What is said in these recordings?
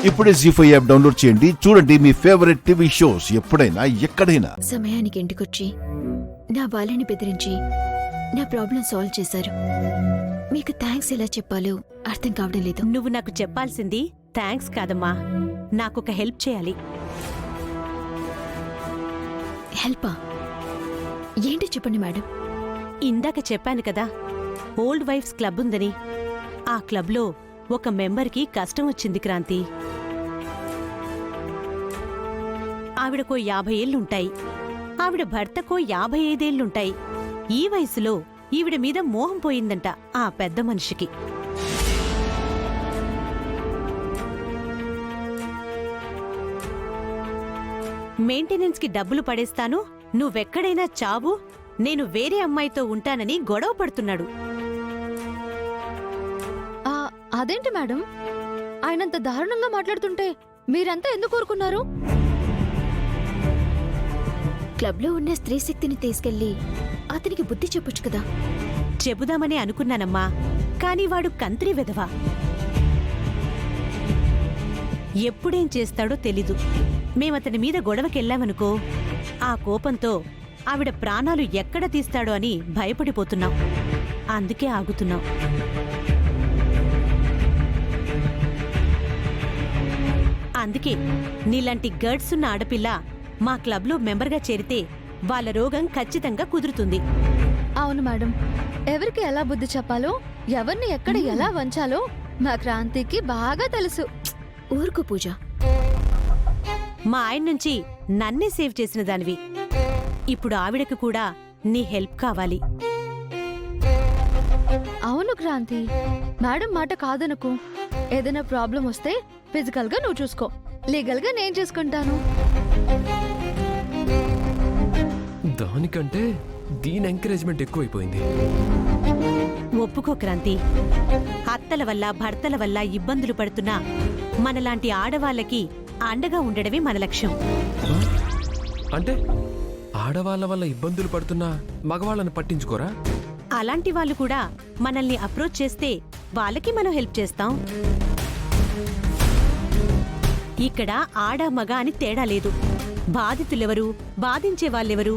ఇప్పుడే జీ5 app download చేయండి. చూడండి మీ ఫేవరెట్ టీవీ షోస్ ఎప్పుడైనా ఎక్కడైనా. సమయానికి ఇంటికొచ్చి నా వాళ్ళని బెదిరించి నా ప్రాబ్లం సాల్వ్ చేశారు. మీకు థ్యాంక్స్ ఎలా చెప్పాలో అర్థం కావడం లేదు. నువ్వు నాకు చెప్పాల్సింది థ్యాంక్స్ కాదమ్మా, నాకొక హెల్ప్ చేయాలి. హెల్పా? ఏంటి చెప్పండి మేడం. ఇందాక చెప్పాను కదా, ఓల్డ్ వైఫ్స్ క్లబ్ ఉందని. ఆ క్లబ్లో ఒక మెంబర్కి కష్టం వచ్చింది క్రాంతి. ఆవిడకో 50 ఏళ్లుంటాయి, ఆవిడ భర్తకో 55 ఏళ్లుంటాయి. ఈ వయసులో ఈవిడ మీద మోహం పోయిందంట ఆ పెద్ద మనిషికి. మెయింటెనెన్స్కి డబ్బులు పడేస్తాను, నువ్వెక్కడైనా చావు, నేను వేరే అమ్మాయితో ఉంటానని గొడవ పడుతున్నాడు. అదేంటి మేడం, ఆయనంత దారుణంగా మాట్లాడుతుంటే మీరంతా ఎందుకు ఊరుకున్నారు? క్లబ్లో ఉన్న స్త్రీ శక్తిని తీసుకెళ్లి అతనికి బుద్ధి చెప్పొచ్చు కదా. చెబుదామని అనుకున్నానమ్మా, కాని వాడు కంత్రి వెధవ. ఎప్పుడేం చేస్తాడో తెలీదు. మేమతని మీద గొడవకెళ్ళామనుకో, ఆ కోపంతో ఆవిడ ప్రాణాలు ఎక్కడ తీస్తాడో అని భయపడిపోతున్నాం. అందుకే ఆగుతున్నాం. అందుకే నీలాంటి గర్డ్స్ ఉన్న ఆడపిల్ల మా క్లబ్లో మెంబర్గా చేరితే వాళ్ళ రోగం ఖచ్చితంగా కుదురుతుంది. అవును మేడం, ఎవరికి ఎలా బుద్ధి చెప్పాలో, ఎవరిని ఎక్కడ ఎలా వంచాలో మా క్రాంతికి బాగా తెలుసు. ఊరుకు పూజ. మా ఆయన నుంచి నన్నే సేవ్ చేసిన దానివి. ఇప్పుడు ఆవిడకు కూడా నీ హెల్ప్ కావాలి. అవును క్రాంతి, మేడం మాట కాదనుకో. ఏదైనా ప్రాబ్లం వస్తే ఫిజికల్ గా నువ్వు చూసుకో, లీగల్ గా నేను చూసుకుంటాను. దానికంటే దీని ఎంకరేజ్మెంట్ ఎక్కువైపోయింది. ఒప్పుకో క్రాంతి, అత్తల వల్ల భర్తల వల్ల ఇబ్బందులు పడుతున్నా మనలాంటి ఆడవాళ్ళకి అండగా ఉండడమే మన లక్ష్యం. అంటే ఆడవాళ్ళ వల్ల ఇబ్బందులు పడుతున్నా మగవాళ్ళని పట్టించుకోరా? అలాంటి వాళ్ళు కూడా మనల్ని అప్రోచ్ చేస్తే వాళ్ళకి మనం హెల్ప్ చేస్తాం. ఇక్కడ ఆడ మగ అని తేడా లేదు. బాధితులెవరు, బాధించే వాళ్ళెవరు,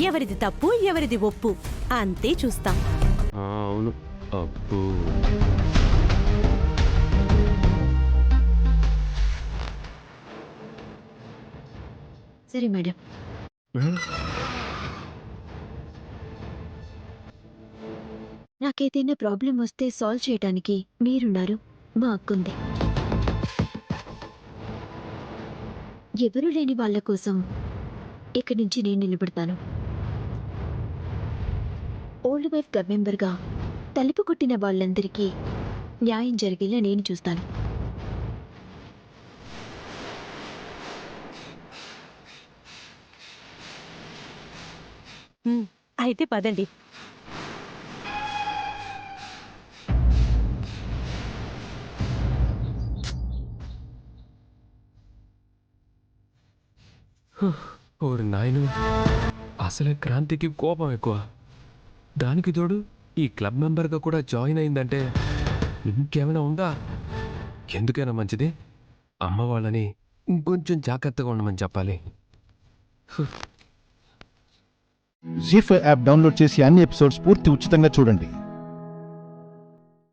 ఎవరిది తప్పు ఎవరిది ఒప్పు అంతే చూస్తాం. అవును. అబ్బో, సరే మేడం. నాకేదైనా ప్రాబ్లం వస్తే సాల్వ్ చేయడానికి మీరున్నారు, మా అక్కుంది. ఎవరూ లేని వాళ్ళ కోసం ఇక్కడి నుంచి నేను నిలబడతాను. ఓల్డ్ వైఫ్ క్లబ్ మెంబర్గా తలుపు కొట్టిన వాళ్ళందరికీ న్యాయం జరిగేలా నేను చూస్తాను. అయితే పదండి. ఓరి నాయను, అసలే క్రాంతికి కోపం ఎక్కువ. దానికి తోడు ఈ క్లబ్ మెంబర్గా కూడా జాయిన్ అయిందంటే ఇంకేమైనా ఉందా? ఎందుకైనా మంచిది అమ్మ వాళ్ళని ఇంకొంచెం జాగ్రత్తగా ఉండమని చెప్పాలి. జీ5 యాప్ డౌన్లోడ్ చేసి అన్ని ఎపిసోడ్స్ పూర్తి ఉచితంగా చూడండి.